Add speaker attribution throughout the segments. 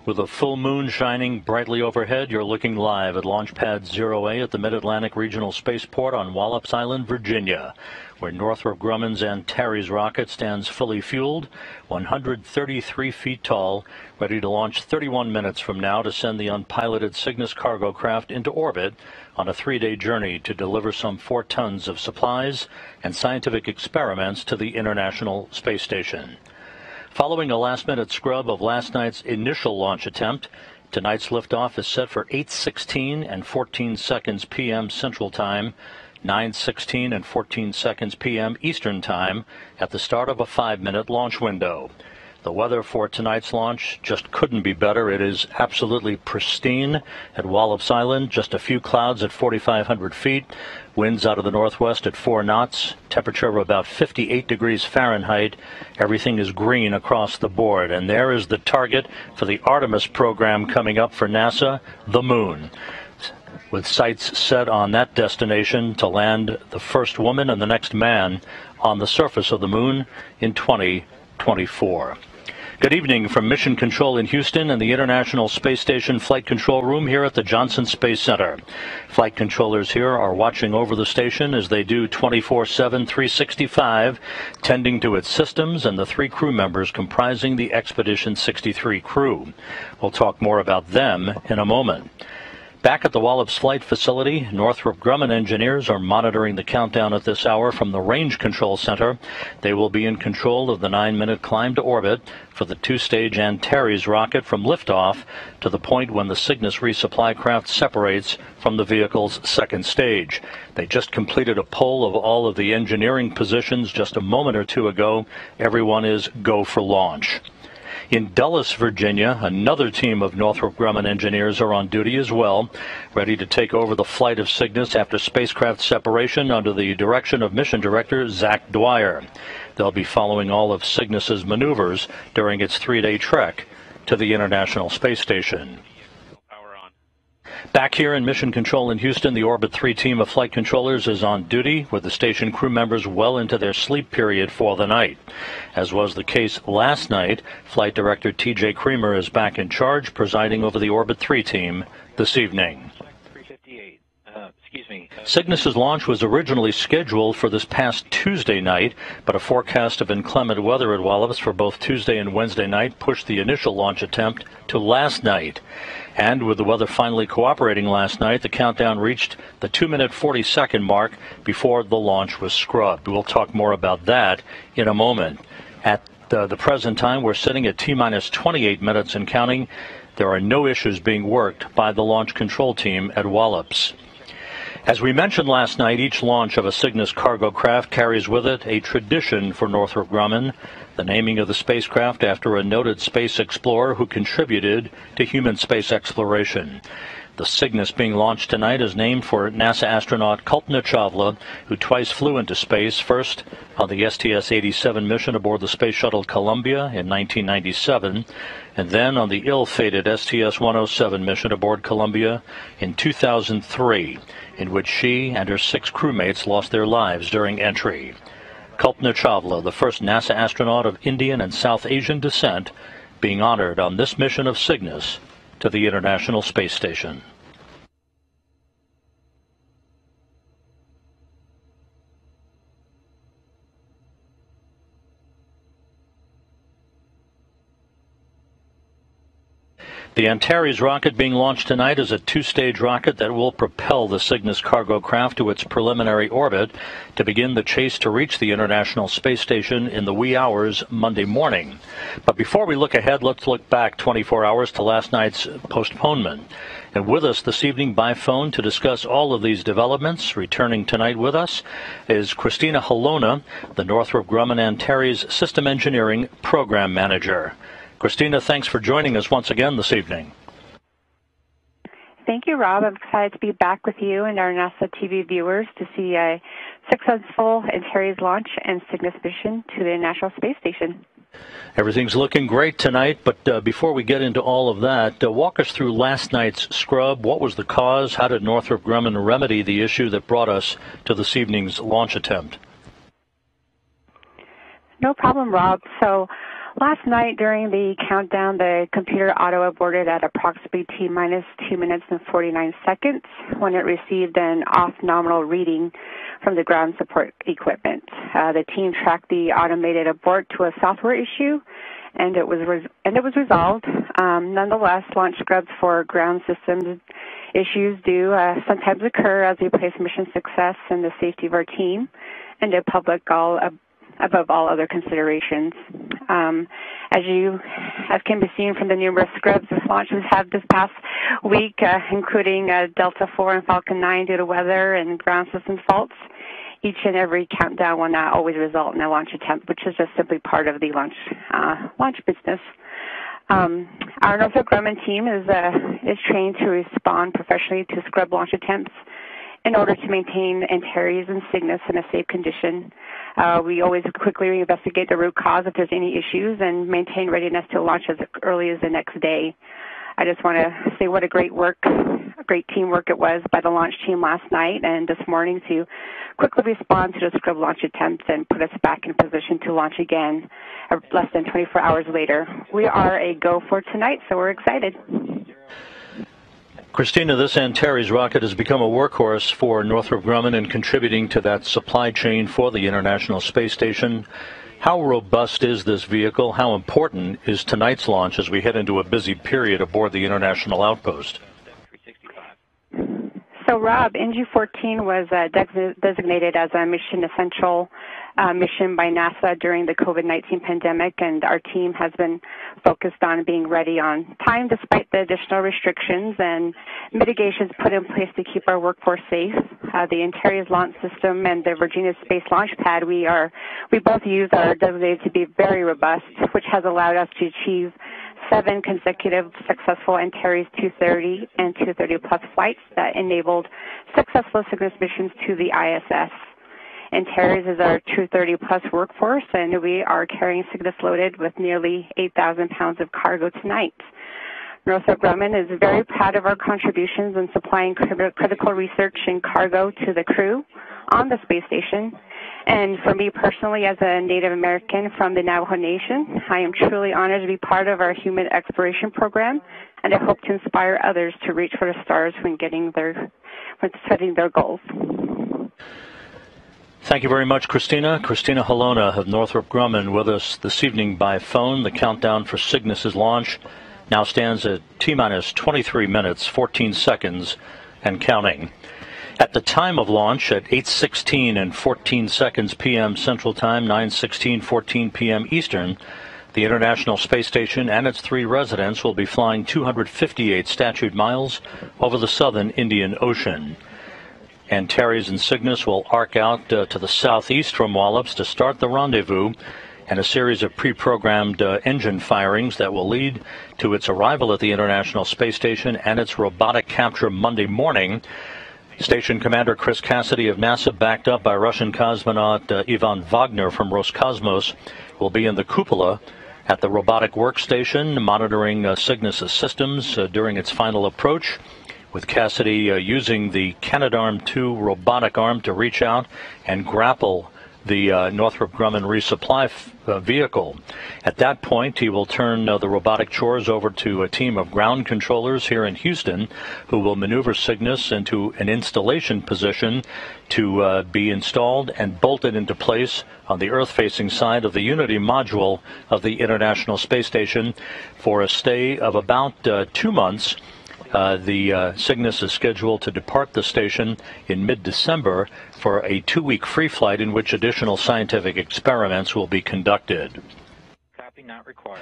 Speaker 1: With a full moon shining brightly overhead, you're looking live at Launch Pad 0A at the Mid-Atlantic Regional Spaceport on Wallops Island, Virginia, where Northrop Grumman's Antares rocket stands fully fueled, 133 feet tall, ready to launch 31 minutes from now to send the unpiloted Cygnus cargo craft into orbit on a 3-day journey to deliver some 4 tons of supplies and scientific experiments to the International Space Station. Following a last-minute scrub of last night's initial launch attempt, tonight's liftoff is set for 8:16 and 14 seconds p.m. Central Time, 9:16 and 14 seconds p.m. Eastern Time at the start of a 5-minute launch window. The weather for tonight's launch just couldn't be better. It is absolutely pristine at Wallops Island, just a few clouds at 4,500 feet, winds out of the northwest at 4 knots, temperature of about 58 degrees Fahrenheit. Everything is green across the board. And there is the target for the Artemis program coming up for NASA, the moon, with sights set on that destination to land the first woman and the next man on the surface of the moon in 2024. Good evening from Mission Control in Houston and the International Space Station Flight Control Room here at the Johnson Space Center. Flight controllers here are watching over the station as they do 24/7, 365, tending to its systems and the 3 crew members comprising the Expedition 63 crew. We'll talk more about them in a moment. Back at the Wallops Flight Facility, Northrop Grumman engineers are monitoring the countdown at this hour from the Range Control Center. They will be in control of the 9-minute climb to orbit for the 2-stage Antares rocket from liftoff to the point when the Cygnus resupply craft separates from the vehicle's second stage. They just completed a poll of all of the engineering positions just a moment or two ago. Everyone is go for launch. In Dulles, Virginia, another team of Northrop Grumman engineers are on duty as well, ready to take over the flight of Cygnus after spacecraft separation under the direction of Mission Director Zach Dwyer. They'll be following all of Cygnus's maneuvers during its 3-day trek to the International Space Station. Back here in Mission Control in Houston, the Orbit 3 team of flight controllers is on duty with the station crew members well into their sleep period for the night. As was the case last night, Flight Director T.J. Creamer is back in charge, presiding over the Orbit 3 team this evening. Cygnus's launch was originally scheduled for this past Tuesday night, but a forecast of inclement weather at Wallops for both Tuesday and Wednesday night pushed the initial launch attempt to last night. And with the weather finally cooperating last night, the countdown reached the 2-minute 40-second mark before the launch was scrubbed. We'll talk more about that in a moment. At the present time, we're sitting at T-minus 28 minutes and counting. There are no issues being worked by the launch control team at Wallops. As we mentioned last night, each launch of a Cygnus cargo craft carries with it a tradition for Northrop Grumman, the naming of the spacecraft after a noted space explorer who contributed to human space exploration. The Cygnus being launched tonight is named for NASA astronaut Kalpana Chawla, who twice flew into space, first on the STS-87 mission aboard the Space Shuttle Columbia in 1997, and then on the ill-fated STS-107 mission aboard Columbia in 2003, in which she and her 6 crewmates lost their lives during entry. Kalpana Chawla, the first NASA astronaut of Indian and South Asian descent, being honored on this mission of Cygnus to the International Space Station. The Antares rocket being launched tonight is a two-stage rocket that will propel the Cygnus cargo craft to its preliminary orbit to begin the chase to reach the International Space Station in the wee hours Monday morning. But before we look ahead, let's look back 24 hours to last night's postponement. And with us this evening by phone to discuss all of these developments, returning tonight with us, is Christina Halona, the Northrop Grumman Antares System Engineering Program Manager. Christina, thanks for joining us once again this evening.
Speaker 2: Thank you, Rob. I'm excited to be back with you and our NASA TV viewers to see a successful Antares launch and Cygnus mission to the International Space Station.
Speaker 1: Everything's looking great tonight, but before we get into all of that, walk us through last night's scrub. What was the cause? How did Northrop Grumman remedy the issue that brought us to this evening's launch attempt?
Speaker 2: No problem, Rob. So last night during the countdown, the computer auto-aborted at approximately T-minus 2 minutes and 49 seconds when it received an off-nominal reading from the ground support equipment. The team tracked the automated abort to a software issue, and it was resolved. Nonetheless, launch scrubs for ground systems issues do sometimes occur as we place mission success and the safety of our team and the public above all other considerations. As can be seen from the numerous scrubs this launch has had this past week, including Delta IV and Falcon 9 due to weather and ground system faults, each and every countdown will not always result in a launch attempt, which is just simply part of the launch business. Our Northrop Grumman team is trained to respond professionally to scrub launch attempts in order to maintain Antares and Cygnus in a safe condition. We always quickly investigate the root cause if there's any issues and maintain readiness to launch as early as the next day. I just want to say what a great teamwork it was by the launch team last night and this morning to quickly respond to the scrub launch attempts and put us back in position to launch again less than 24 hours later. We are a go for tonight, so we're excited.
Speaker 1: Christina, this Antares rocket has become a workhorse for Northrop Grumman in contributing to that supply chain for the International Space Station. How robust is this vehicle? How important is tonight's launch as we head into a busy period aboard the International Outpost?
Speaker 2: So, Rob, NG-14 was designated as a mission essential mission by NASA during the COVID-19 pandemic, and our team has been focused on being ready on time despite the additional restrictions and mitigations put in place to keep our workforce safe. The Antares launch system and the Virginia Space Launch Pad we both use are designated to be very robust, which has allowed us to achieve 7 consecutive successful Antares 230 and 230 plus flights that enabled successful Cygnus missions to the ISS. Antares is our 230 plus workforce, and we are carrying Cygnus loaded with nearly 8,000 pounds of cargo tonight. Northrop Grumman is very proud of our contributions in supplying critical research and cargo to the crew on the space station. And for me personally, as a Native American from the Navajo Nation, I am truly honored to be part of our human exploration program, and I hope to inspire others to reach for the stars when setting their goals.
Speaker 1: Thank you very much, Christina. Christina Halona of Northrop Grumman with us this evening by phone. The countdown for Cygnus's launch now stands at T-minus 23 minutes, 14 seconds, and counting. At the time of launch, at 8:16 and 14 seconds p.m. Central Time, 9:16:14 p.m. Eastern, the International Space Station and its 3 residents will be flying 258 statute miles over the southern Indian Ocean. Antares and Cygnus will arc out to the southeast from Wallops to start the rendezvous and a series of pre-programmed engine firings that will lead to its arrival at the International Space Station and its robotic capture Monday morning. Station Commander Chris Cassidy of NASA, backed up by Russian cosmonaut Ivan Wagner from Roscosmos, will be in the cupola at the robotic workstation monitoring Cygnus' systems during its final approach, with Cassidy using the Canadarm2 robotic arm to reach out and grapple the Northrop Grumman resupply vehicle. At that point, he will turn the robotic chores over to a team of ground controllers here in Houston who will maneuver Cygnus into an installation position to be installed and bolted into place on the Earth-facing side of the Unity module of the International Space Station for a stay of about 2 months. The Cygnus is scheduled to depart the station in mid-December for a 2-week free flight in which additional scientific experiments will be conducted.
Speaker 3: Copy, not required.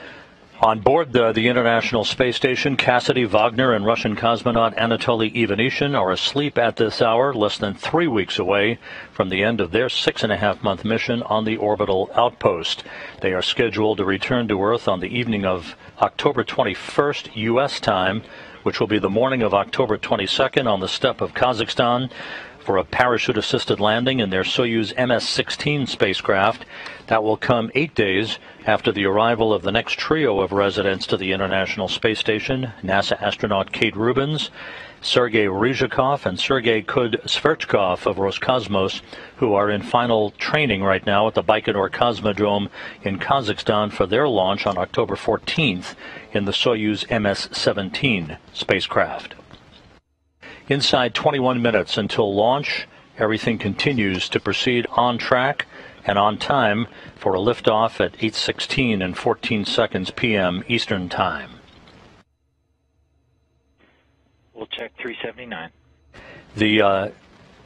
Speaker 1: On board the International Space Station, Cassidy Wagner and Russian cosmonaut Anatoly Ivanishin are asleep at this hour, less than 3 weeks away from the end of their 6.5-month mission on the orbital outpost. They are scheduled to return to Earth on the evening of October 21st U.S. time, which will be the morning of October 22nd on the steppe of Kazakhstan, for a parachute-assisted landing in their Soyuz MS-16 spacecraft. That will come 8 days after the arrival of the next trio of residents to the International Space Station, NASA astronaut Kate Rubins, Sergei Ryzhikov, and Sergei Kud-Sverchkov of Roscosmos, who are in final training right now at the Baikonur Cosmodrome in Kazakhstan for their launch on October 14th in the Soyuz MS-17 spacecraft. Inside 21 minutes until launch, everything continues to proceed on track and on time for a liftoff at 8:16 and 14 seconds p.m. Eastern Time.
Speaker 3: We'll check 379.
Speaker 1: The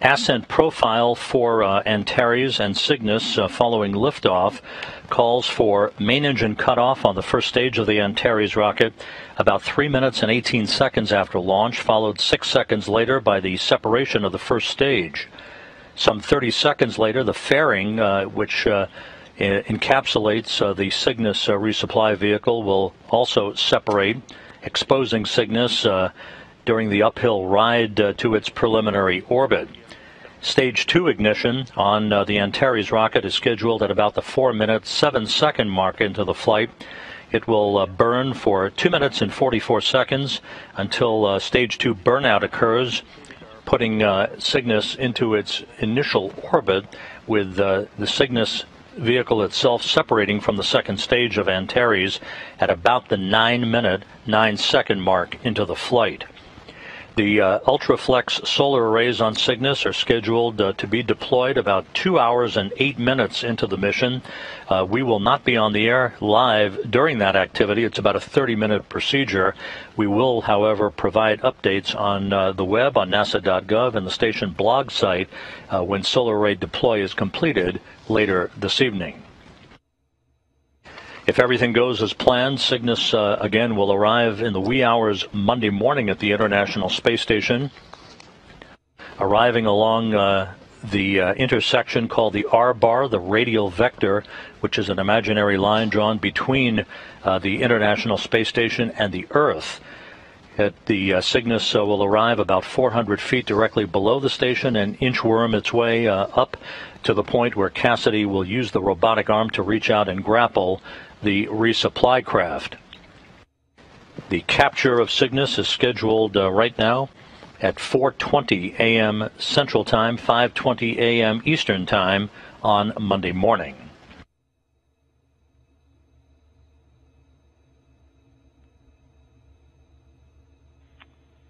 Speaker 1: ascent profile for Antares and Cygnus following liftoff calls for main engine cutoff on the first stage of the Antares rocket about 3 minutes and 18 seconds after launch, followed 6 seconds later by the separation of the first stage. Some 30 seconds later, the fairing, which encapsulates the Cygnus resupply vehicle, will also separate, exposing Cygnus during the uphill ride to its preliminary orbit. Stage 2 ignition on the Antares rocket is scheduled at about the 4-minute, 7-second mark into the flight. It will burn for 2 minutes and 44 seconds until Stage 2 burnout occurs, putting Cygnus into its initial orbit, with the Cygnus vehicle itself separating from the second stage of Antares at about the 9-minute, 9-second mark into the flight. The Ultraflex solar arrays on Cygnus are scheduled to be deployed about 2 hours and 8 minutes into the mission. We will not be on the air live during that activity. It's about a 30-minute procedure. We will, however, provide updates on the web on nasa.gov and the station blog site when solar array deploy is completed later this evening. If everything goes as planned, Cygnus again will arrive in the wee hours Monday morning at the International Space Station, arriving along the intersection called the R-bar, the radial vector, which is an imaginary line drawn between the International Space Station and the Earth. The Cygnus will arrive about 400 feet directly below the station and inchworm its way up to the point where Cassidy will use the robotic arm to reach out and grapple the resupply craft. The capture of Cygnus is scheduled right now at 4:20 a.m. Central Time, 5:20 a.m. Eastern Time on Monday morning.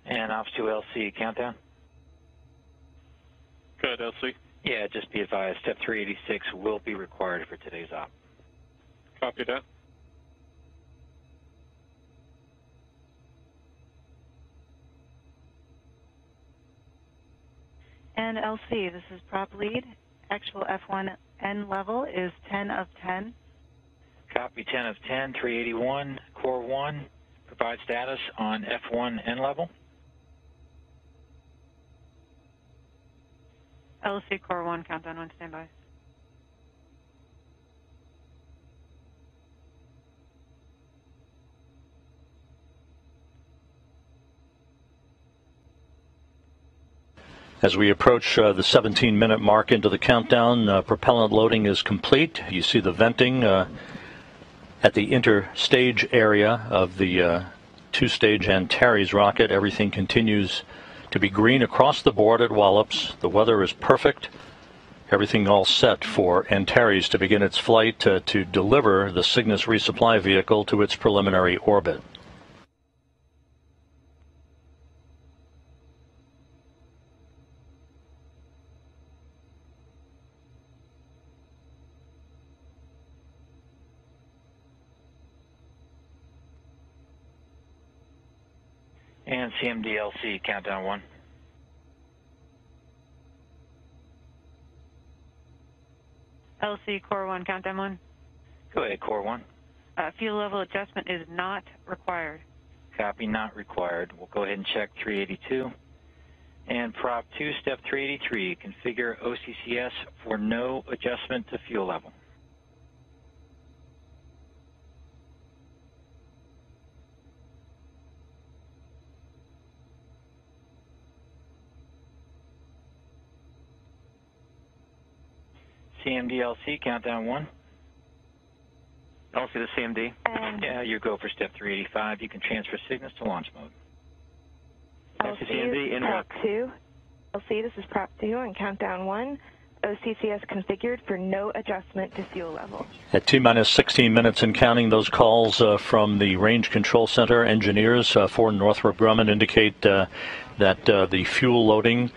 Speaker 3: And off to LC, countdown.
Speaker 4: Good, LC.
Speaker 3: Yeah, just be advised, step 386 will be required for today's op.
Speaker 4: Copy that.
Speaker 5: And LC, this is prop lead. Actual F1N level is 10 of 10.
Speaker 3: Copy 10 of 10, 381, core 1. Provide status on F1N level.
Speaker 5: LC core 1, countdown 1, standby.
Speaker 1: As we approach the 17-minute mark into the countdown, propellant loading is complete. You see the venting at the interstage area of the two-stage Antares rocket. Everything continues to be green across the board at Wallops. The weather is perfect. Everything all set for Antares to begin its flight to deliver the Cygnus resupply vehicle to its preliminary orbit.
Speaker 3: And CMDLC, countdown 1.
Speaker 5: LC Core 1, countdown 1.
Speaker 3: Go ahead, Core 1.
Speaker 5: Fuel level adjustment is not required.
Speaker 3: Copy, not required. We'll go ahead and check 382. And Prop 2, Step 383, configure OCCS for no adjustment to fuel level. CMDLC, countdown 1.
Speaker 6: LC to CMD.
Speaker 3: Yeah, you go for step 385. You can transfer Cygnus to launch mode.
Speaker 6: LC CMD, in work.
Speaker 7: 2. LC, this is Prop 2 on countdown 1. OCCS configured for no adjustment to fuel level.
Speaker 1: At T-minus 16 minutes and counting, those calls from the Range Control Center engineers for Northrop Grumman indicate that the fuel loading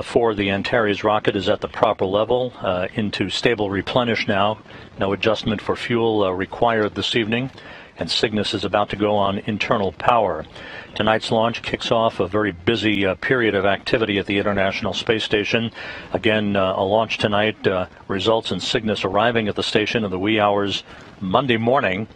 Speaker 1: for the Antares rocket is at the proper level, into stable replenish now. No adjustment for fuel required this evening, and Cygnus is about to go on internal power. Tonight's launch kicks off a very busy period of activity at the International Space Station. Again, a launch tonight results in Cygnus arriving at the station in the wee hours Monday morning.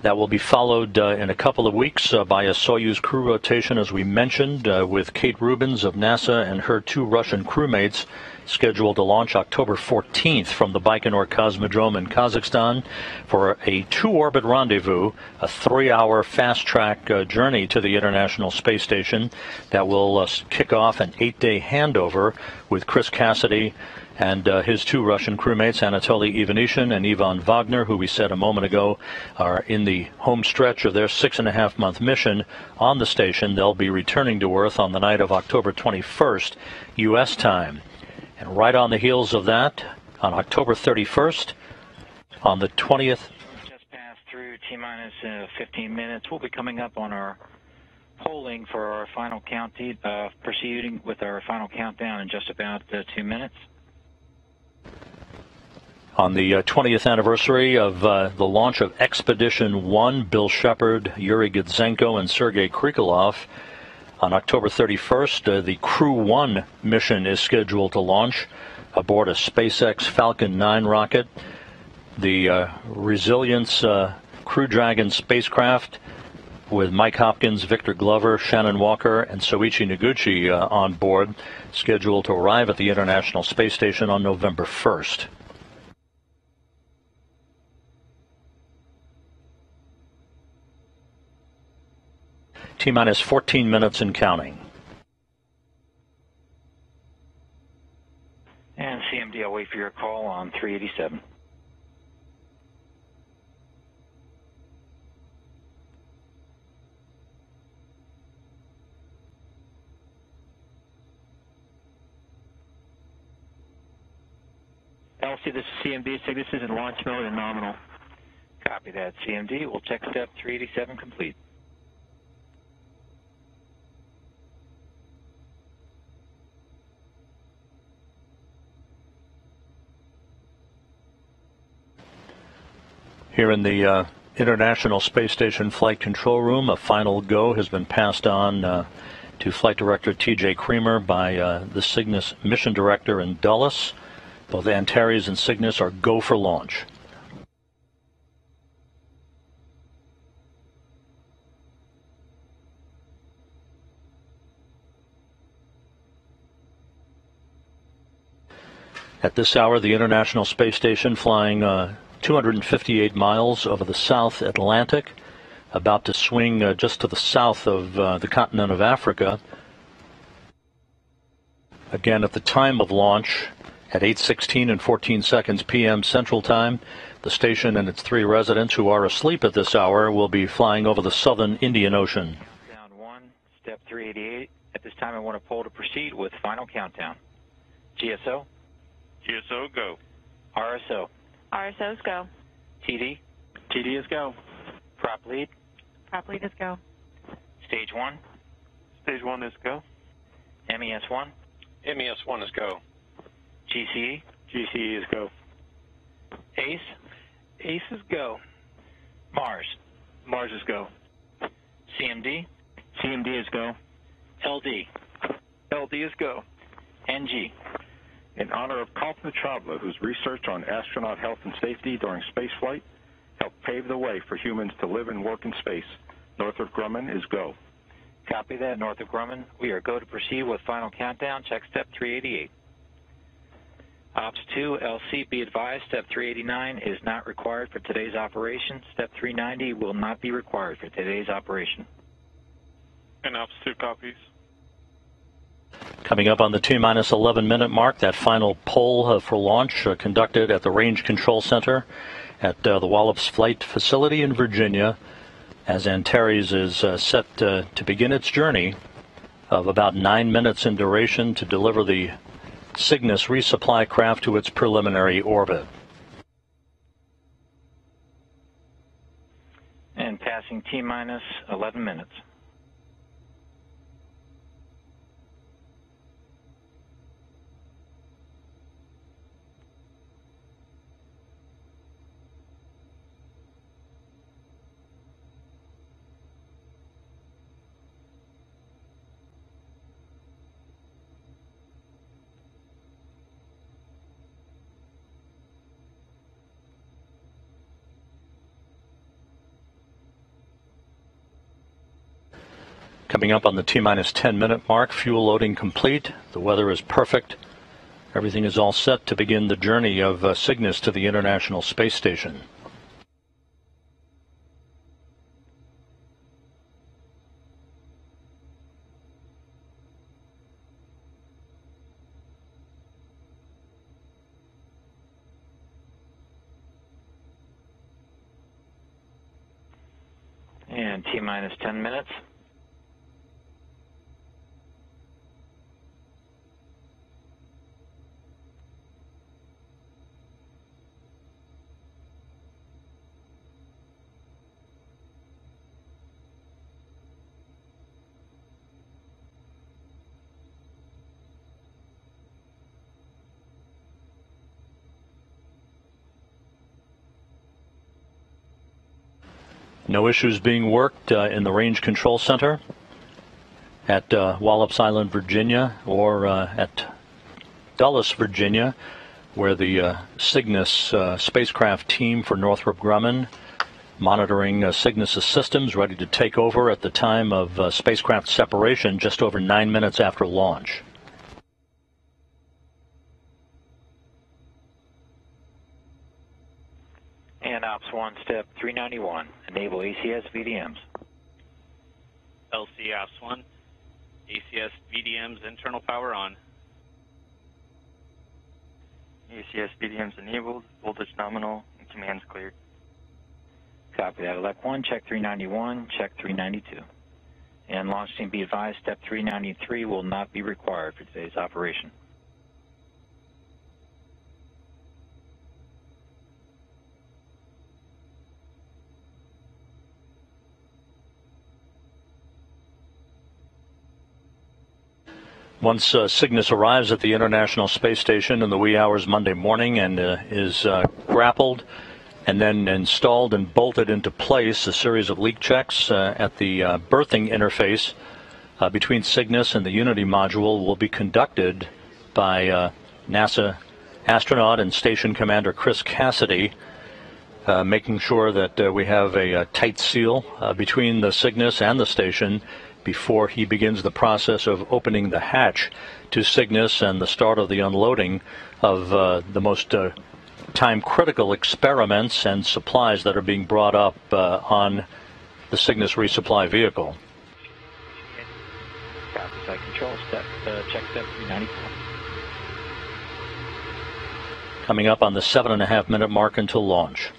Speaker 1: That will be followed in a couple of weeks by a Soyuz crew rotation, as we mentioned, with Kate Rubins of NASA and her 2 Russian crewmates scheduled to launch October 14th from the Baikonur Cosmodrome in Kazakhstan for a 2-orbit rendezvous, a 3-hour fast-track journey to the International Space Station that will kick off an 8-day handover with Chris Cassidy and his 2 Russian crewmates, Anatoly Ivanishin and Ivan Wagner, who we said a moment ago are in the home stretch of their 6.5-month mission on the station. They'll be returning to Earth on the night of October 21st, U.S. time. And right on the heels of that, on October 31st, on the 20th.
Speaker 3: Just passed through T-minus 15 minutes. We'll be coming up on our polling for our final count, proceeding with our final countdown in just about 2 minutes.
Speaker 1: On the 20th anniversary of the launch of Expedition 1, Bill Shepard, Yuri Gudzenko, and Sergei Krikalev. On October 31st, the Crew 1 mission is scheduled to launch aboard a SpaceX Falcon 9 rocket. The Resilience Crew Dragon spacecraft with Mike Hopkins, Victor Glover, Shannon Walker, and Soichi Noguchi on board, scheduled to arrive at the International Space Station on November 1st. T-minus 14 minutes and counting.
Speaker 3: And CMD, I'll wait for your call on 387.
Speaker 6: LC, this is CMD. Cygnus is in launch mode and nominal.
Speaker 3: Copy that, CMD. We'll check step 387 complete.
Speaker 1: Here in the International Space Station Flight Control Room, a final go has been passed on to Flight Director T.J. Creamer by the Cygnus Mission Director in Dulles. Both Antares and Cygnus are go for launch. At this hour, the International Space Station flying 258 miles over the South Atlantic, about to swing just to the south of the continent of Africa. Again, at the time of launch, at 8:16 and 14 seconds p.m. Central Time, the station and its 3 residents who are asleep at this hour will be flying over the southern Indian Ocean.
Speaker 3: Countdown 1, step 388. At this time, I want to poll to proceed with final countdown. GSO.
Speaker 4: GSO, go.
Speaker 3: RSO.
Speaker 5: RSOs go.
Speaker 3: TD.
Speaker 6: TD is go.
Speaker 3: Prop lead.
Speaker 5: Prop lead is go.
Speaker 3: Stage 1.
Speaker 4: Stage 1 is go.
Speaker 3: MES1.
Speaker 4: MES1 is go.
Speaker 3: GCE.
Speaker 6: GCE is go.
Speaker 3: ACE.
Speaker 6: ACE is go.
Speaker 3: Mars.
Speaker 6: Mars is go.
Speaker 3: CMD.
Speaker 6: CMD is go.
Speaker 3: LD.
Speaker 6: LD is go.
Speaker 3: NG.
Speaker 8: In honor of Kalpna Chawla, whose research on astronaut health and safety during spaceflight helped pave the way for humans to live and work in space, Northrop Grumman is go.
Speaker 3: Copy that, Northrop Grumman. We are go to proceed with final countdown. Check step 388. Ops 2, LC, be advised, step 389 is not required for today's operation. Step 390 will not be required for today's operation.
Speaker 4: And Ops 2 copies.
Speaker 1: Coming up on the T-minus 11-minute mark, that final poll for launch conducted at the Range Control Center at the Wallops Flight Facility in Virginia, as Antares is set to begin its journey of about 9 minutes in duration to deliver the Cygnus resupply craft to its preliminary orbit.
Speaker 3: And passing T-minus 11 minutes.
Speaker 1: Coming up on the T-minus 10-minute mark, fuel loading complete. The weather is perfect. Everything is all set to begin the journey of Cygnus to the International Space Station.
Speaker 3: And T-minus 10 minutes.
Speaker 1: No issues being worked in the Range Control Center at Wallops Island, Virginia, or at Dulles, Virginia, where the Cygnus spacecraft team for Northrop Grumman monitoring Cygnus' systems ready to take over at the time of spacecraft separation just over 9 minutes after launch.
Speaker 3: And Ops 1, step 391, enable ACS VDMs.
Speaker 9: LC Ops 1, ACS VDMs internal power on.
Speaker 6: ACS VDMs enabled, voltage nominal, and commands cleared.
Speaker 3: Copy that. Elect 1, check 391, check 392. And launch team be advised, step 393 will not be required for today's operation.
Speaker 1: Once Cygnus arrives at the International Space Station in the wee hours Monday morning and is grappled and then installed and bolted into place, a series of leak checks at the berthing interface between Cygnus and the Unity module will be conducted by NASA astronaut and station commander Chris Cassidy, making sure that we have a tight seal between the Cygnus and the station before he begins the process of opening the hatch to Cygnus and the start of the unloading of the most time-critical experiments and supplies that are being brought up on the Cygnus resupply vehicle.
Speaker 3: Copy, site control, check step 394.
Speaker 1: Coming up on the 7.5-minute mark until launch.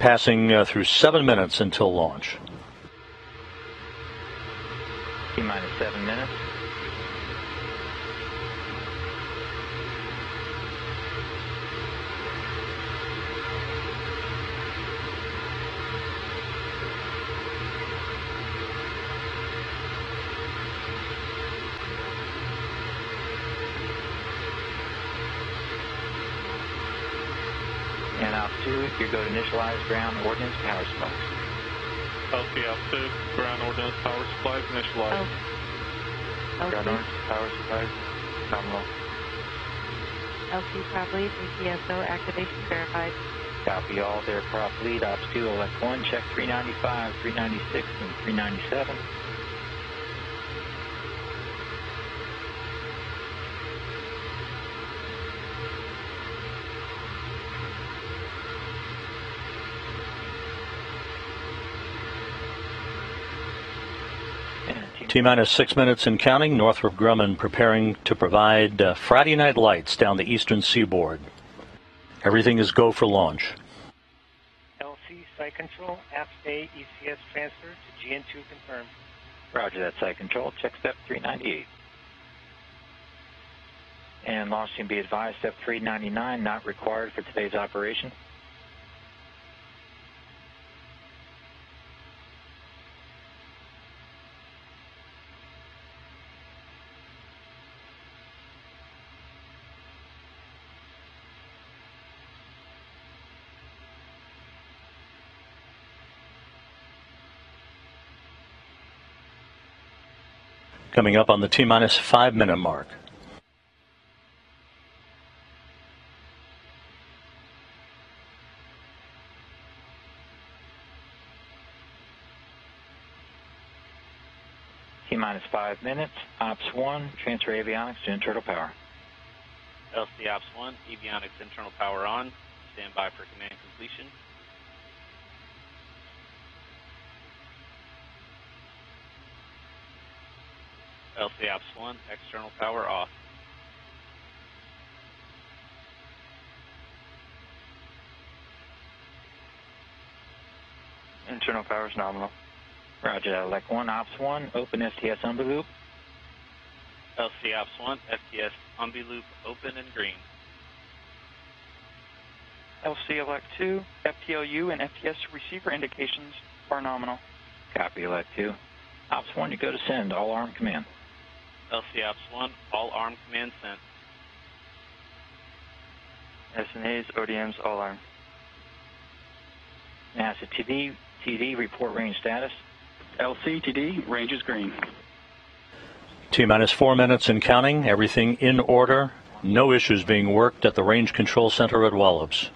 Speaker 1: passing through 7 minutes until launch.
Speaker 3: T-minus 7 minutes. And off 2, you go to initialize ground ordnance power supply.
Speaker 4: LC off 2, ground ordnance power supplies initialized.
Speaker 6: Ground ordnance power supplies nominal.
Speaker 5: LC prop lead, ATSO activation verified.
Speaker 3: Copy all. Their prop lead, Ops 2, elect 1, check 395, 396, and 397.
Speaker 1: T-minus 6 minutes and counting. Northrop Grumman preparing to provide Friday night lights down the eastern seaboard. Everything is go for launch.
Speaker 10: LC site control, app A ECS transfer to GN2 confirmed.
Speaker 3: Roger that, site control. Check step 398. And launch team be advised, step 399 not required for today's operation.
Speaker 1: Coming up on the T-minus 5 minute mark.
Speaker 3: T-minus 5 minutes. Ops 1, transfer avionics to internal power.
Speaker 9: LC Ops 1, avionics internal power on. Stand by for command completion. LC Ops 1, external power off.
Speaker 6: Internal power is nominal.
Speaker 3: Roger that, elect 1, Ops 1, open STS envelope.
Speaker 9: LC Ops 1, STS loop open and green.
Speaker 11: LC elect 2, FTLU and FTS receiver indications are nominal.
Speaker 3: Copy, elect 2. Ops 1, you go to send, all arm command.
Speaker 9: LC Ops 1, all arm command sent.
Speaker 6: SNAs, ODMs, all arm.
Speaker 3: NASA TD, report range status.
Speaker 12: LC TD, range is green.
Speaker 1: T-minus 4 minutes and counting. Everything in order. No issues being worked at the Range Control Center at Wallops.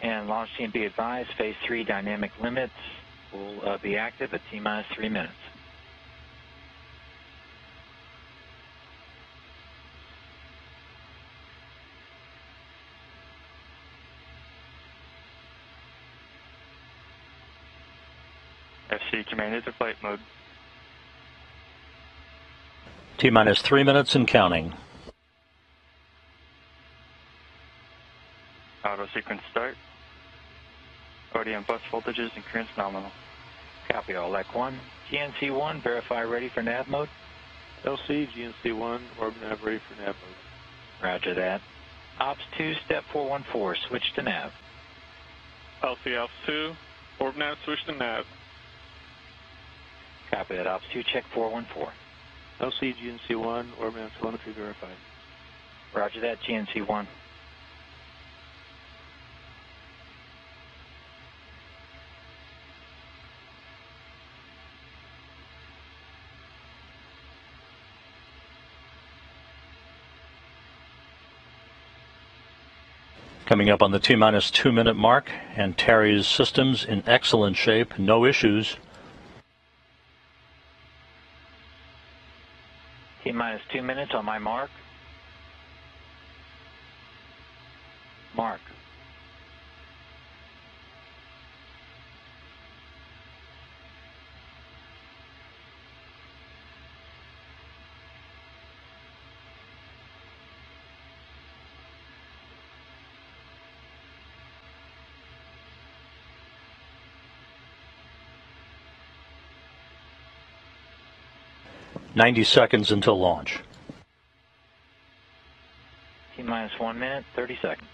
Speaker 3: And launch team be advised, phase 3 dynamic limits will be active at T-minus 3 minutes.
Speaker 6: FC commanded to flight mode.
Speaker 1: T-minus 3 minutes and counting.
Speaker 6: Auto sequence start. ODM bus voltages and currents nominal.
Speaker 3: Copy all, elect 1. GNC1, verify ready for nav mode.
Speaker 4: LC, GNC1, orb nav ready for nav mode.
Speaker 3: Roger that. Ops 2, step 414, switch to nav.
Speaker 4: LC Ops 2, orb nav switch to nav.
Speaker 3: Copy that, Ops 2, check 414.
Speaker 4: LC, GNC1, orb nav telemetry verified.
Speaker 3: Roger that, GNC1.
Speaker 1: Coming up on the T-minus 2 minute mark. Antares systems in excellent shape. No issues.
Speaker 3: 2 minutes on my mark. Mark.
Speaker 1: "90 seconds until launch."
Speaker 3: T-minus 1 minute, 30 seconds.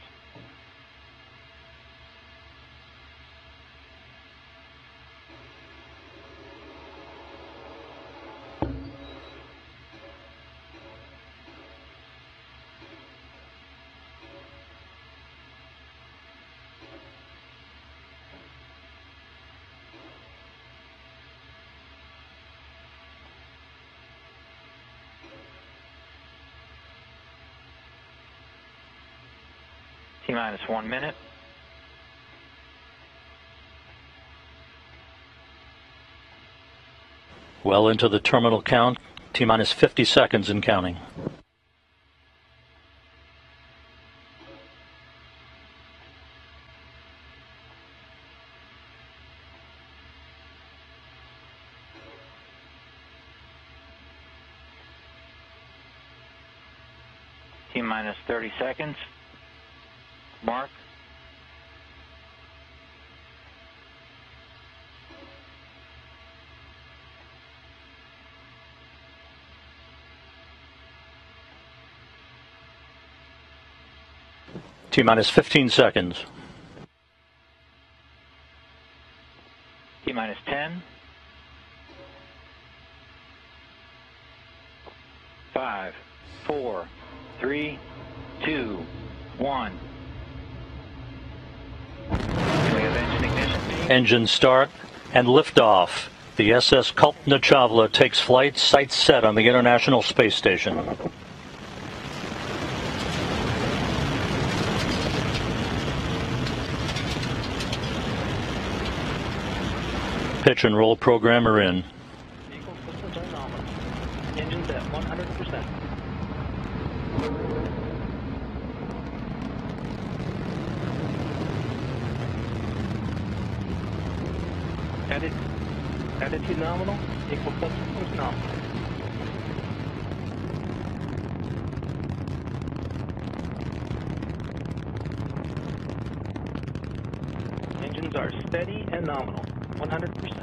Speaker 3: T-minus 1 minute.
Speaker 1: Well into the terminal count. T-minus 50 seconds and counting.
Speaker 3: T-minus 30 seconds. Mark.
Speaker 1: T-minus 15 seconds.
Speaker 3: T-minus 10. 5, 4, 3, 2, 1.
Speaker 1: Engine start and liftoff. The SS Kalpana Chawla takes flight, sights set on the International Space Station. Pitch and roll program are in.
Speaker 13: Vehicle systems are nominal. Engines at 100%. Attitude nominal, vehicle subsystems nominal. Engines are steady and nominal, 100%.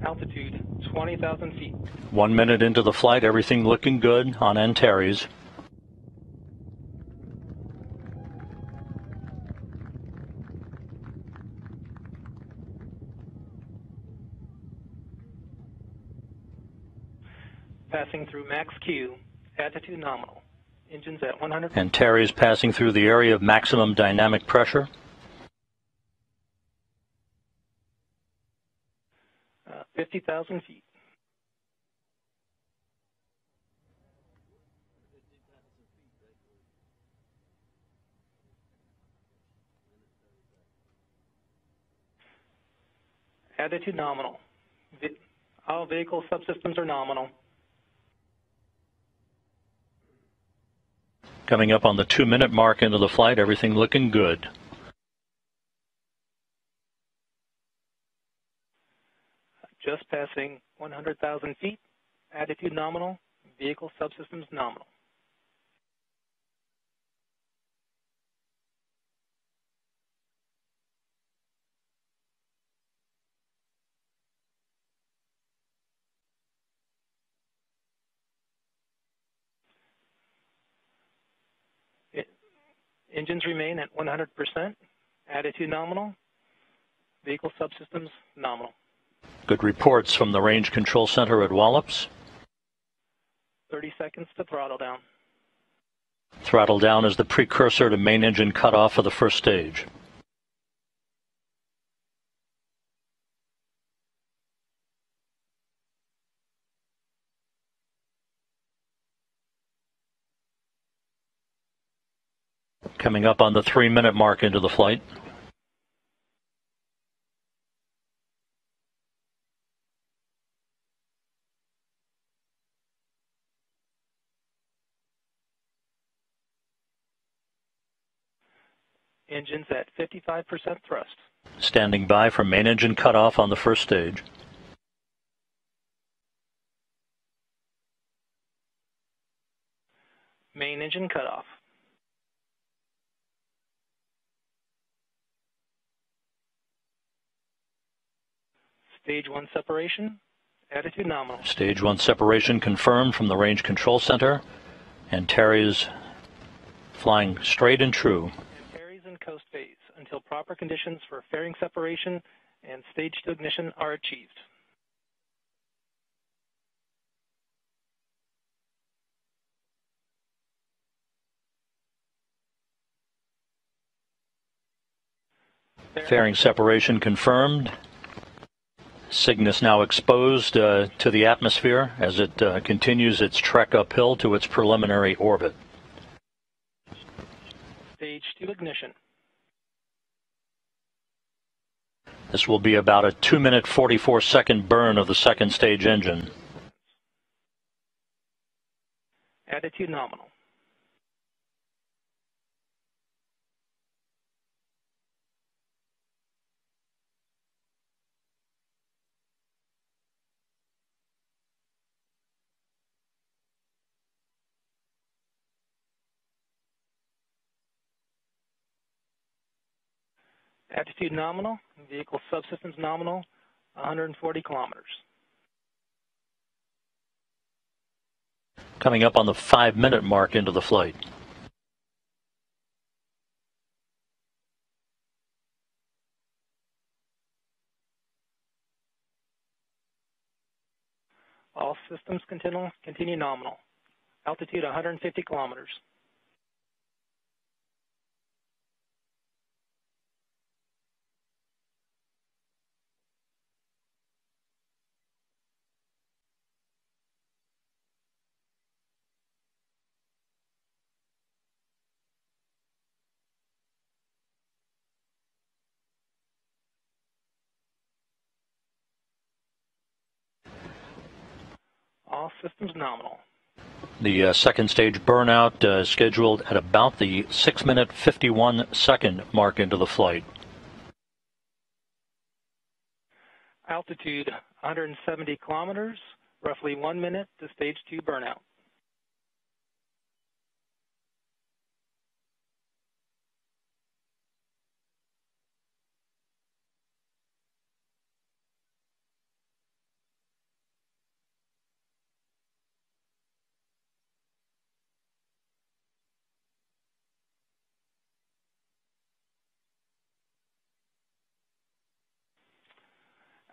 Speaker 13: Altitude, 20,000 feet.
Speaker 1: 1 minute into the flight, everything looking good on Antares.
Speaker 13: Passing through max Q, attitude nominal. Engines at 100%.
Speaker 1: Antares passing through the area of maximum dynamic pressure.
Speaker 13: 50,000 feet. Attitude nominal. All vehicle subsystems are nominal.
Speaker 1: Coming up on the 2-minute mark into the flight, everything looking good.
Speaker 13: Just passing 100,000 feet, attitude nominal, vehicle subsystems nominal. Engines remain at 100%, attitude nominal, vehicle subsystems nominal.
Speaker 1: Good reports from the Range Control Center at Wallops.
Speaker 13: 30 seconds to throttle down.
Speaker 1: Throttle down is the precursor to main engine cutoff for the first stage. Coming up on the 3-minute mark into the flight.
Speaker 13: Engines at 55% thrust.
Speaker 1: Standing by for main engine cutoff on the first stage.
Speaker 13: Main engine cutoff. Stage 1 separation, attitude nominal.
Speaker 1: Stage 1 separation confirmed from the Range Control Center. Antares flying straight and true.
Speaker 13: Antares in coast phase until proper conditions for fairing separation and stage 2 ignition are achieved.
Speaker 1: Fairing separation confirmed. Cygnus now exposed to the atmosphere as it continues its trek uphill to its preliminary orbit.
Speaker 13: Stage 2 ignition.
Speaker 1: This will be about a 2-minute 44-second burn of the second stage engine.
Speaker 13: Attitude nominal. Attitude nominal, vehicle subsystems nominal, 140 kilometers.
Speaker 1: Coming up on the 5-minute mark into the flight.
Speaker 13: All systems continue nominal. Altitude 150 kilometers. All systems nominal.
Speaker 1: The second stage burnout is scheduled at about the 6-minute 51-second mark into the flight.
Speaker 13: Altitude 170 kilometers, roughly 1 minute to stage 2 burnout.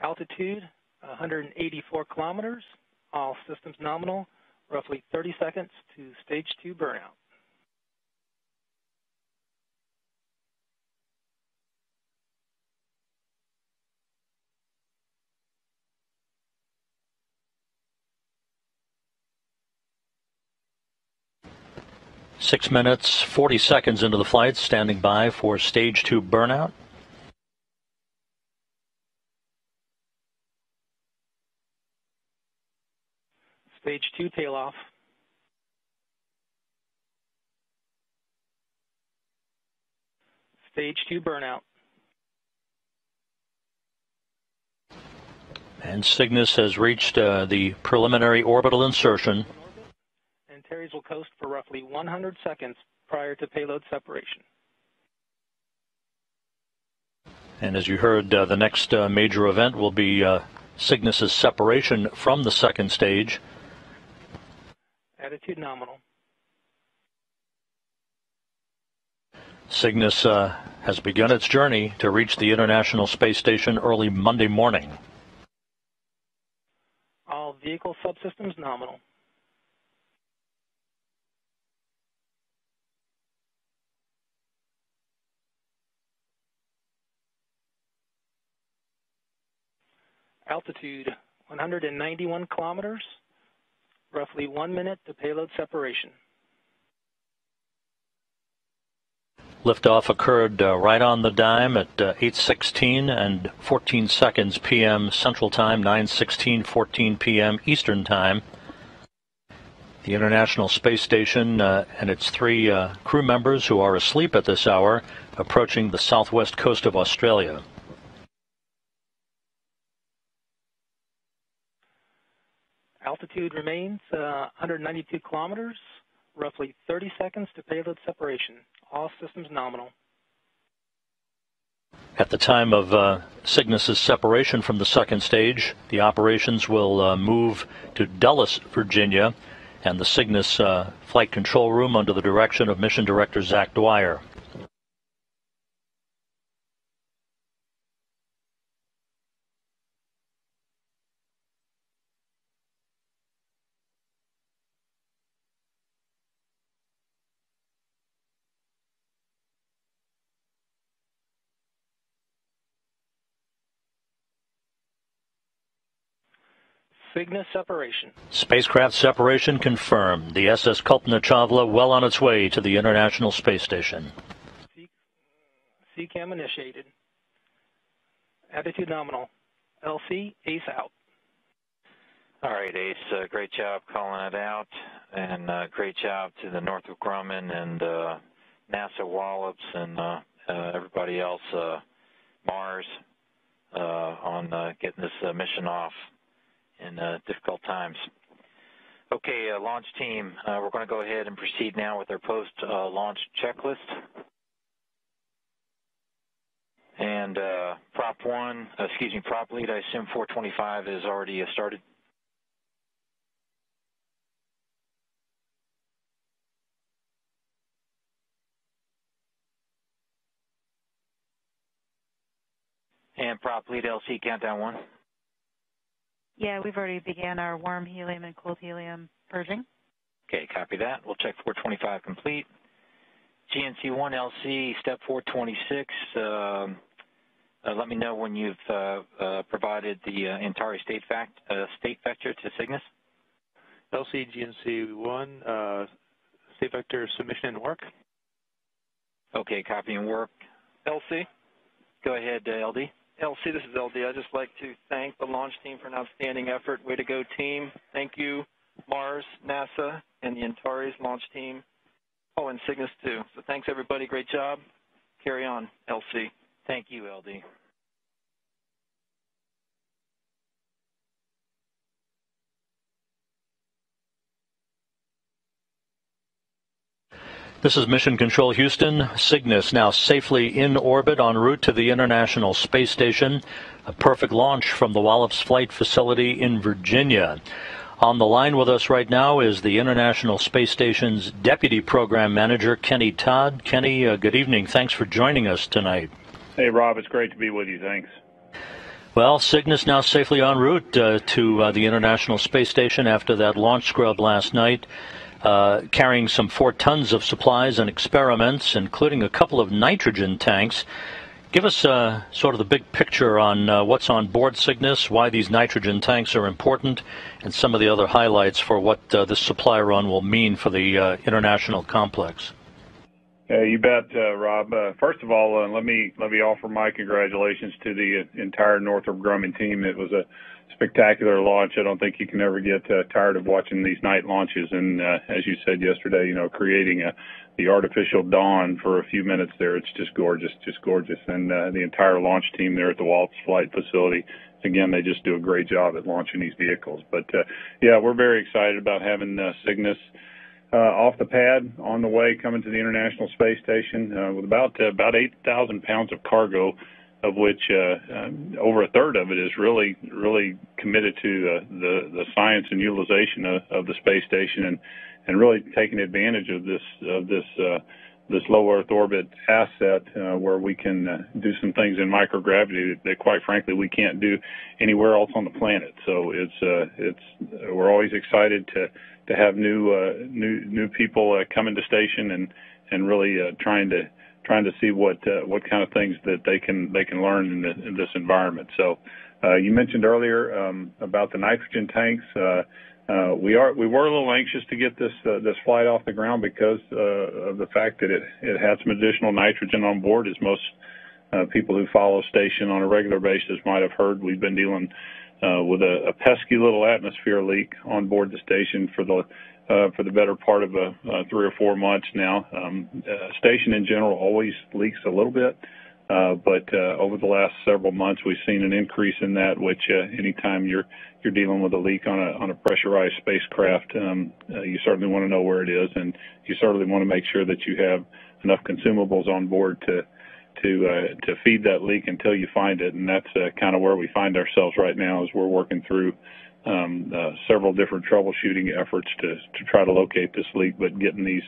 Speaker 13: Altitude 184 kilometers, all systems nominal, roughly 30 seconds to stage 2 burnout.
Speaker 1: Six minutes, 40 seconds into the flight, standing by for stage 2 burnout.
Speaker 13: Stage 2 tail-off. Stage 2 burnout.
Speaker 1: And Cygnus has reached the preliminary orbital insertion.
Speaker 13: Antares will coast for roughly 100 seconds prior to payload separation.
Speaker 1: And as you heard, the next major event will be Cygnus's separation from the second stage.
Speaker 13: Attitude nominal.
Speaker 1: Cygnus has begun its journey to reach the International Space Station early Monday morning.
Speaker 13: All vehicle subsystems nominal. Altitude 191 kilometers, roughly 1 minute to payload separation.
Speaker 1: Liftoff occurred right on the dime at 8:16 and 14 seconds p.m. Central Time, 9:16:14 p.m. Eastern Time. The International Space Station and its 3 crew members who are asleep at this hour approaching the southwest coast of Australia.
Speaker 13: Altitude remains 192 kilometers, roughly 30 seconds to payload separation. All systems nominal.
Speaker 1: At the time of Cygnus's separation from the second stage, the operations will move to Dulles, Virginia, and the Cygnus flight control room under the direction of Mission Director Zach Dwyer.
Speaker 13: Cygnus separation.
Speaker 1: Spacecraft separation confirmed. The SS Kalpana Chawla well on its way to the International Space Station.
Speaker 13: CCAM initiated. Attitude nominal. LC, ace out.
Speaker 3: All right, Ace, great job calling it out, and great job to the Northrop Grumman and NASA Wallops and everybody else, Mars, on getting this mission off in difficult times. Okay, launch team, we're going to go ahead and proceed now with our post-launch checklist. And prop lead, I assume 425 is already started. And prop lead LC, countdown 1.
Speaker 5: Yeah, we've already began our warm helium and cold helium purging.
Speaker 3: Okay, copy that. We'll check 425 complete. GNC1 LC, step 426. Let me know when you've provided the Antares state vector to Cygnus.
Speaker 4: LC GNC1, state vector submission and work.
Speaker 3: Okay, copy and work.
Speaker 11: LC.
Speaker 3: Go ahead, LD.
Speaker 11: LC, this is LD. I'd just like to thank the launch team for an outstanding effort. Way to go, team. Thank you, Mars, NASA, and the Antares launch team. Oh, and Cygnus, too. So thanks, everybody. Great job. Carry on, LC.
Speaker 3: Thank you, LD.
Speaker 1: This is Mission Control Houston. Cygnus now safely in orbit en route to the International Space Station. A perfect launch from the Wallops Flight Facility in Virginia. On the line with us right now is the International Space Station's Deputy Program Manager, Kenny Todd. Kenny, good evening. Thanks for joining us tonight.
Speaker 14: Hey, Rob. It's great to be with you. Thanks.
Speaker 1: Well, Cygnus now safely en route to the International Space Station after that launch scrub last night. Carrying some 4 tons of supplies and experiments, including a couple of nitrogen tanks. Give us sort of the big picture on what's on board Cygnus, why these nitrogen tanks are important, and some of the other highlights for what this supply run will mean for the international complex.
Speaker 14: You bet, Rob. First of all, let me offer my congratulations to the entire Northrop Grumman team. It was a spectacular launch. I don't think you can ever get tired of watching these night launches. And as you said yesterday, creating the artificial dawn for a few minutes there, it's just gorgeous, And the entire launch team there at the Wallops Flight Facility, again, they just do a great job at launching these vehicles. But yeah, we're very excited about having Cygnus off the pad on the way coming to the International Space Station with about 8,000 pounds of cargo, of which over a third of it is really committed to the science and utilization of the space station and really taking advantage of this low Earth orbit asset where we can do some things in microgravity that quite frankly we can't do anywhere else on the planet. So we're always excited to have new people coming to station and really trying to see what kind of things that they can learn in this environment. So you mentioned earlier about the nitrogen tanks. we were a little anxious to get this flight off the ground because of the fact that it had some additional nitrogen on board. As most people who follow station on a regular basis might have heard, we've been dealing with a pesky little atmosphere leak on board the station for the better part of 3 or 4 months now. Station in general always leaks a little bit, but over the last several months we've seen an increase in that, which anytime you're dealing with a leak on a pressurized spacecraft, you certainly want to know where it is, and you certainly want to make sure that you have enough consumables on board to feed that leak until you find it. And that's kind of where we find ourselves right now, as we're working through several different troubleshooting efforts to try to locate this leak. But getting these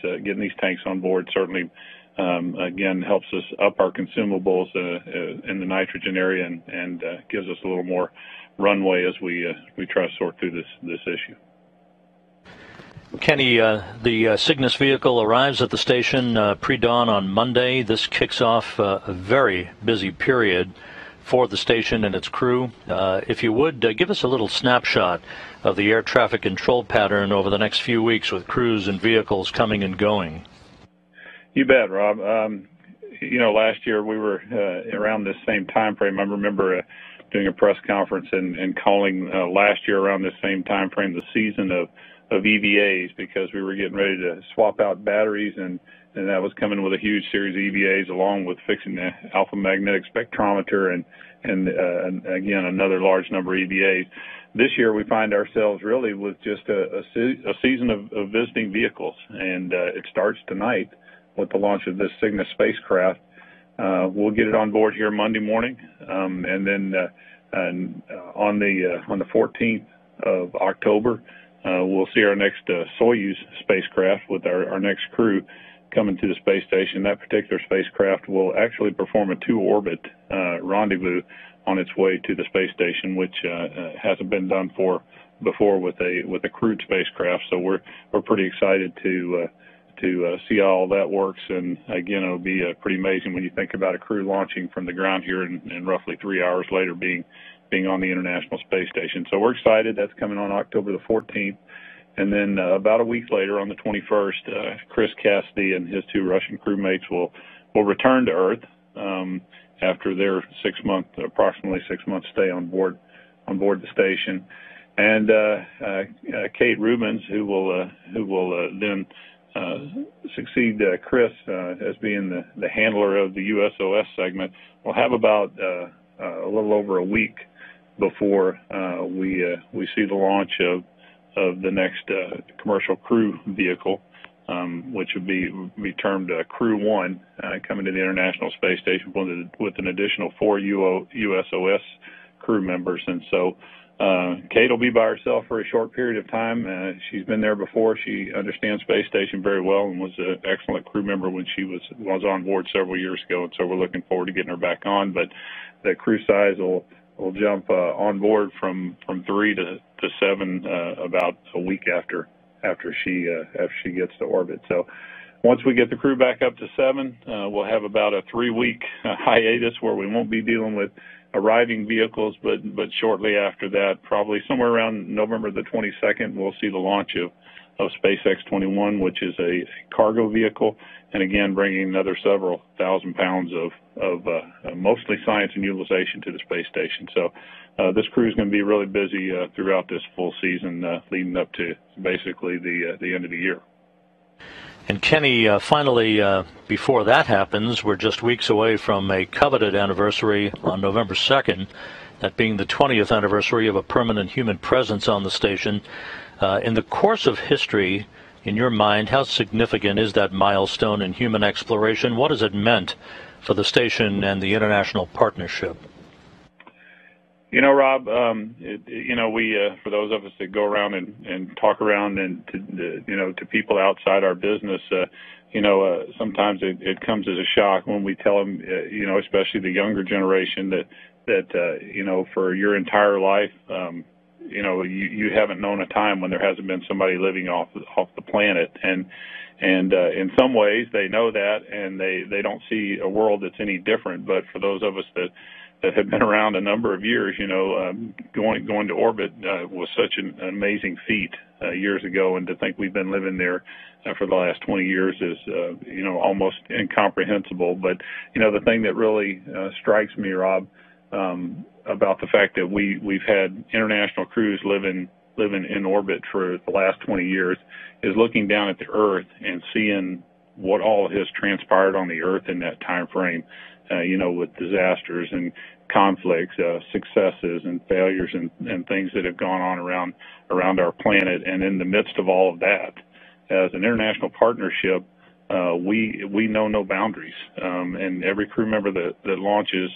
Speaker 14: tanks on board certainly again helps us up our consumables in the nitrogen area and gives us a little more runway as we try to sort through this issue.
Speaker 1: Kenny, the Cygnus vehicle arrives at the station pre-dawn on Monday. This kicks off a very busy period for the station and its crew. If you would, give us a little snapshot of the air traffic control pattern over the next few weeks with crews and vehicles coming and going.
Speaker 14: You bet, Rob. Last year we were around this same time frame. I remember doing a press conference and calling last year around this same time frame the season of EVAs, because we were getting ready to swap out batteries, and that was coming with a huge series of EVAs along with fixing the alpha magnetic spectrometer and again another large number of EVAs. This year we find ourselves really with just a season of visiting vehicles, and it starts tonight with the launch of this Cygnus spacecraft. We'll get it on board here Monday morning, and then on the 14th of October, we'll see our next Soyuz spacecraft with our next crew coming to the space station. That particular spacecraft will actually perform a 2-orbit rendezvous on its way to the space station, which hasn't been done before with a crewed spacecraft. So we're pretty excited to see how all that works. And again, it'll be pretty amazing when you think about a crew launching from the ground here and roughly 3 hours later being on the International Space Station. So we're excited. That's coming on October the 14th. And then about a week later, on the 21st, Chris Cassidy and his 2 Russian crewmates will return to Earth after their approximately 6 month stay on board the station. And Kate Rubens, who will then succeed Chris as being the handler of the USOS segment, will have about a little over a week before we see the launch of the next commercial crew vehicle, which would be termed Crew 1, coming to the International Space Station with an additional 4 USOS crew members. And so Kate will be by herself for a short period of time. She's been there before. She understands space station very well and was an excellent crew member when she was on board several years ago. And so we're looking forward to getting her back on. But the crew size will jump on board from 3 to 7 about a week after she gets to orbit. So once we get the crew back up to 7, we'll have about a 3-week hiatus where we won't be dealing with arriving vehicles, but shortly after that, probably somewhere around November the 22nd, we'll see the launch of SpaceX 21, which is a cargo vehicle, and again bringing another several thousand pounds of mostly science and utilization to the space station. So this crew is going to be really busy throughout this full season, leading up to basically the end of the year.
Speaker 1: And Kenny, finally, before that happens, we're just weeks away from a coveted anniversary on November 2nd, that being the 20th anniversary of a permanent human presence on the station. In the course of history, in your mind, how significant is that milestone in human exploration? What has it meant for the station and the international partnership?
Speaker 14: Rob, we, for those of us that go around and talk around and to people outside our business, sometimes it comes as a shock when we tell them, especially the younger generation that for your entire life, you haven't known a time when there hasn't been somebody living off the planet. And in some ways they know that, and they don't see a world that's any different. But for those of us that have been around a number of years. Going to orbit was such an amazing feat years ago, and to think we've been living there for the last 20 years is almost incomprehensible. But the thing that really strikes me, Rob, about the fact that we've had international crews living in orbit for the last 20 years is looking down at the Earth and seeing what all has transpired on the Earth in that time frame, with disasters and conflicts, successes and failures and things that have gone on around our planet. And in the midst of all of that, as an international partnership, we know no boundaries. And every crew member that launches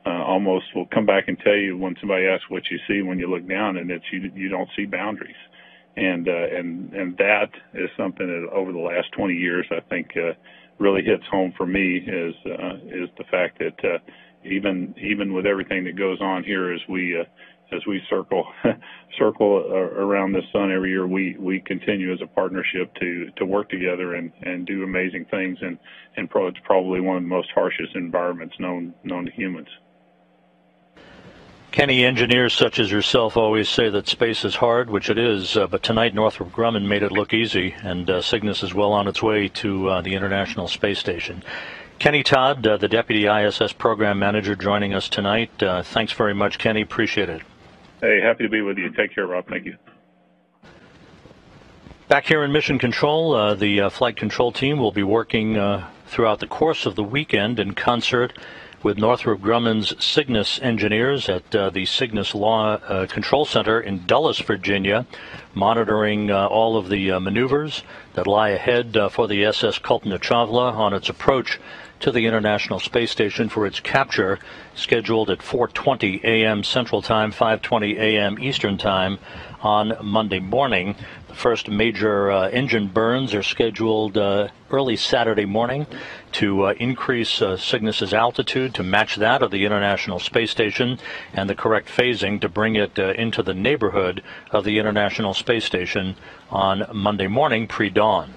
Speaker 14: almost will come back and tell you when somebody asks what you see when you look down, and it's you don't see boundaries. And that is something that over the last 20 years, I think, really hits home for me is the fact that even with everything that goes on here as we circle around the sun every year, we continue as a partnership to work together and do amazing things. And it's probably one of the most harshest environments known to humans.
Speaker 1: Kenny, engineers such as yourself always say that space is hard, which it is, but tonight Northrop Grumman made it look easy, and Cygnus is well on its way to the International Space Station. Kenny Todd, the Deputy ISS Program Manager, joining us tonight. Thanks very much, Kenny. Appreciate it.
Speaker 14: Hey, happy to be with you. Take care, Rob. Thank you.
Speaker 1: Back here in Mission Control, the flight control team will be working throughout the course of the weekend in concert with Northrop Grumman's Cygnus engineers at the Cygnus Law Control Center in Dulles, Virginia, monitoring all of the maneuvers that lie ahead for the SS Kalpana Chawla on its approach to the International Space Station for its capture, scheduled at 4:20 a.m. Central Time, 5:20 a.m. Eastern Time on Monday morning. The first major engine burns are scheduled early Saturday morning to increase Cygnus's altitude to match that of the International Space Station, and the correct phasing to bring it into the neighborhood of the International Space Station on Monday morning pre-dawn.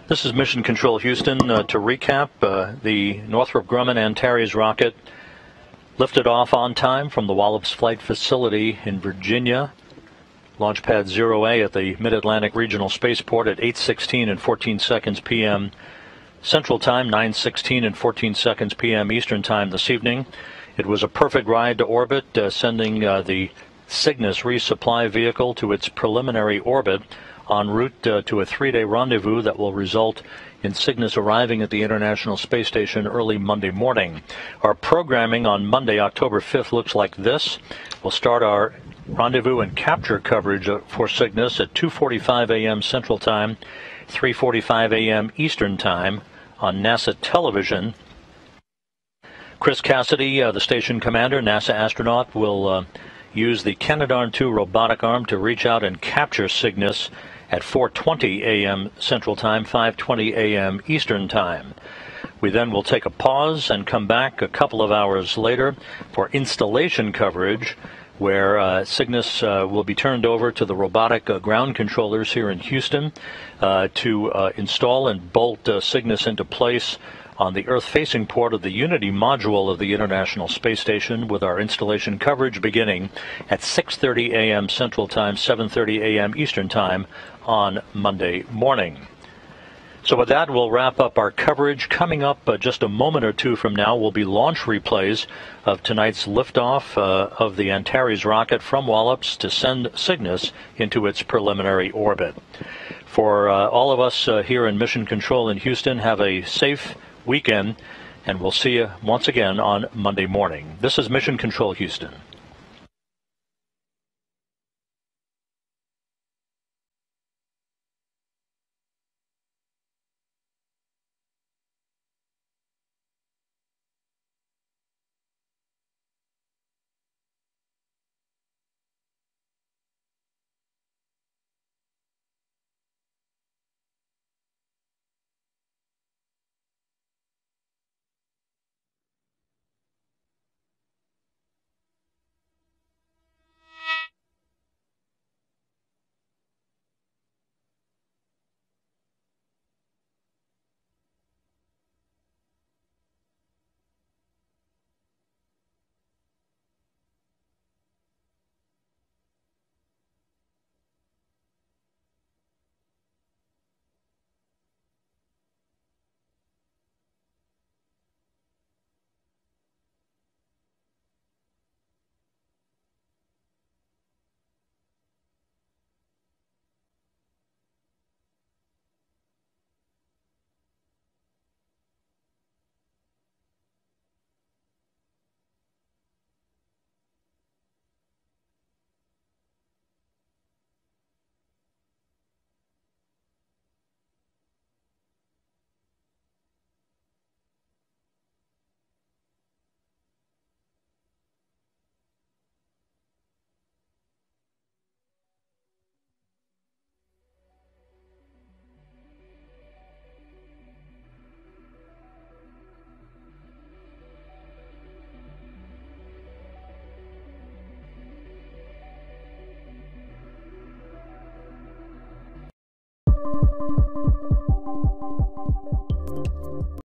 Speaker 1: This is Mission Control Houston. To recap, the Northrop Grumman Antares rocket lifted off on time from the Wallops Flight Facility in Virginia. Launch pad 0A at the Mid-Atlantic Regional Spaceport at 8:16 and 14 seconds p.m. Central Time, 9:16 and 14 seconds p.m. Eastern Time this evening. It was a perfect ride to orbit, sending the Cygnus resupply vehicle to its preliminary orbit en route to a 3-day rendezvous that will result in Cygnus arriving at the International Space Station early Monday morning. Our programming on Monday, October 5th, looks like this. We'll start our rendezvous and capture coverage for Cygnus at 2:45 a.m. Central Time, 3:45 a.m. Eastern Time on NASA television. Chris Cassidy, the station commander, NASA astronaut, will use the Canadarm2 robotic arm to reach out and capture Cygnus at 4:20 a.m. Central Time, 5:20 a.m. Eastern Time. We then will take a pause and come back a couple of hours later for installation coverage, where Cygnus will be turned over to the robotic ground controllers here in Houston to install and bolt Cygnus into place on the Earth-facing port of the Unity module of the International Space Station, with our installation coverage beginning at 6:30 a.m. Central Time, 7:30 a.m. Eastern Time on Monday morning. So with that, we'll wrap up our coverage. Coming up just a moment or two from now will be launch replays of tonight's liftoff of the Antares rocket from Wallops to send Cygnus into its preliminary orbit. For all of us here in Mission Control in Houston, have a safe weekend, and we'll see you once again on Monday morning. This is Mission Control Houston.